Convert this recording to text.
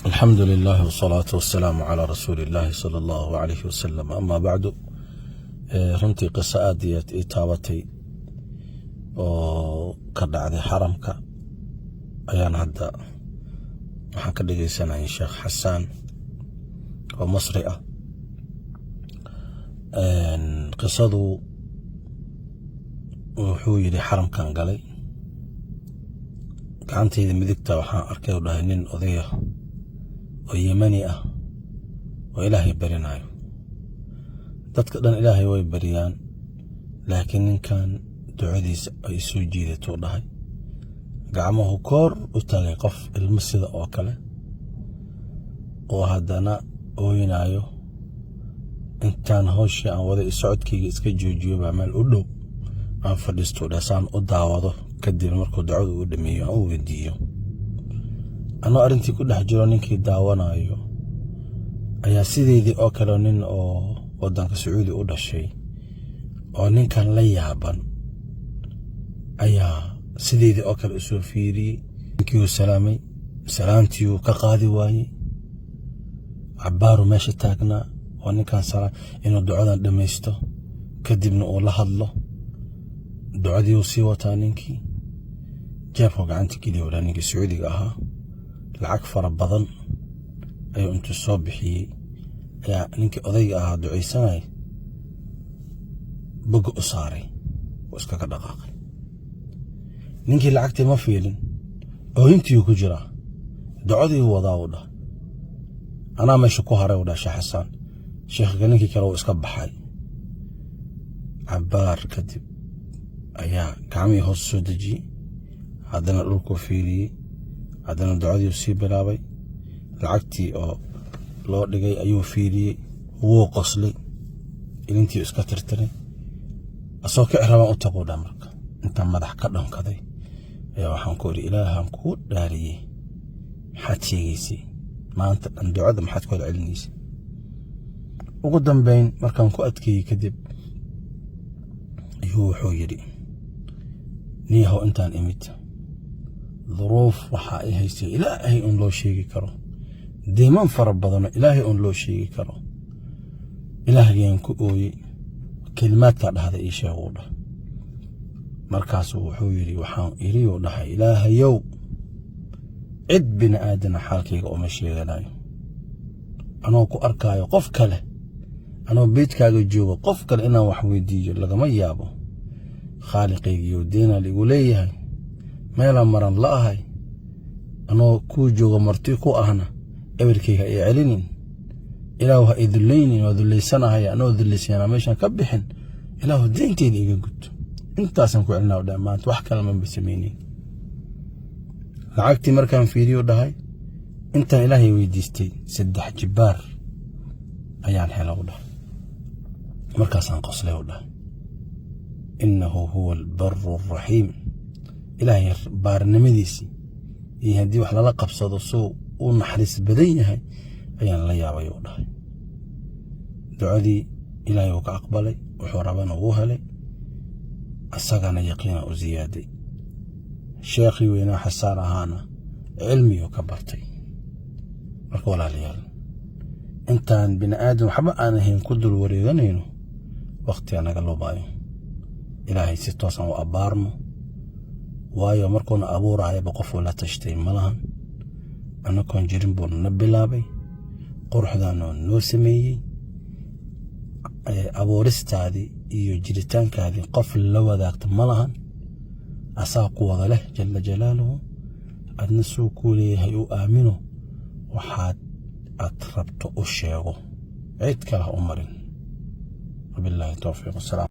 الحمد لله والصلاة والسلام على رسول الله صلى الله عليه وسلم. أما بعد، runtii qiso aad iyo aad ii taabatay oo ka dhacday xaramka ayaan hadda waxaan ka dhageysanayay Sheekh Xasaan oo Masri ah. qisadu wuxuu yiri xaramkan galay, gacantayda midigta waxaan arkay oo dhahay nin oday ah oo Yemani ah oo Ilaahay barinayo. dadka dhan Ilaahay way bariyaan, laakiin ninkan ducadiisa ay soo jiidato dhahay, gacmahu koor u taagay qof ilmo sida oo kale oo haddana ooyinayo. intaan hawshii aan wada socodkayga iska joojiyo baa meel u dhow aan fadhiisto dhasaan u daawado. kadib markuu ducadu u dhameeyo aan u weydiiyo, anoo arrintii ku dhex jiro ninkii daawanayo ayaa sideedii oo kale nin oo wadanka Sacuudi u dhashay oo ninkan la yaaban ayaa sideedii oo kale soo fiiriyay. ninkii uu salaamay, salaantii uu ka qaadi waayay. cabaaru meesha taagnaa oo ninkan salaam inuu ducadan dhameysto kadibna uu la hadlo. ducadii uu sii wataa ninkii jeebka gacanta geliyo wala ninkii Sacuudiga ahaa. lacag fara badan ayuu intuu soo bixiyay ayaa ninkii odayga ahaa ducaysanay bog u saaray oo iska ka dhaqaaqay. ninkii lacagtii ma fiilin oo intii ku jira ducadii wadaa u dhahay, anaa meesha ku haray u dhahay Sheekh Xasaan. sheekhiga ninkii kale uu iska baxay. cabaar kadib ayaa gacmihii hoos soo dejiyey, haddana dhulkuu fiiriyey, haddana ducadii sii bilaabay. lacagtii oo loo dhigay ayuu fiiriyey, wuu qoslay, ilintii iska tirtiray. asoo ka rabaan u tago marka inta madax ka dhankaday ayaa waxaan ku iri, ilaahan ku dhaariyay maxaad sheegaysay maanta dhan ducada maxaad ku celinaysay? ugu dambeyn markaan ku adkeeyay kadib ayuu wuxuu yiri, niyahow intaan imid duruuf waxa ay haysay ilaahay un loo sheegi karo, deeman fara badan ilaahay un loo sheegi karo. ilaahayeen ku ooyay, kalimaadka dhahda ii sheego dhah. markaas wuxuu yiri, waxaan iri oo dhahay, ilaahayow cid bin aadan xaalkayga oo ma sheeganayo, anoo ku arkaayo qof kale, anoo beedkaaga joogo qof kale inaan wax weydiiyo lagama yaabo. khaaliqaygiyo deena ligu leeyahay, meelaan maran la'ahay, anoo kuu joogo marti ku ahna eberkayga ay celinin. ilaahu ha idullaynin, waa dullaysanahay, anoo dullaysana meeshaan ka bixin. ilaahu deenteyda iga gud. intaasaan ku celinaa u dhahay, maanta wax kale ma samaynin. lacagtii markaan fiiriyo dhahay, intaan ilaahay weydiistay 3 jibaar ayaan helay u dhahay. markaasaan qoslay u dhahay, innahu huwa albarru arrahiim. ilaahay baarnimadiisii iyo haddii wax lala qabsado soo uu naxariis badan yahay ayaan la yaabay u dhahay. ducadii ilaahay uu ka aqbalay, wuxuu rabana uu helay, asagana yaqiina u ziyaaday. sheekhi weynaa Xasaan ahaana cilmiyo ka bartay. marka walaalayaal, intaan bini aadam waxba aan ahayn ku dul wareeganayno waqti anaga loo baayo. ilaahay si toosan u abaarno, waayo markuuna abuurayaba qof wala tashtay malahan. anakoon jirin buu na bilaabay, quruxdaana noo sameeyey. abuuristaadii iyo jiritaankaadii qof la wadaagta malahan. asaa ku wada leh jalla jalaaluhu. adna suu ku leeyahay u aamino, waxaad aad rabto u sheego, cid kale ha u marin. wabilaahi tawfiiq.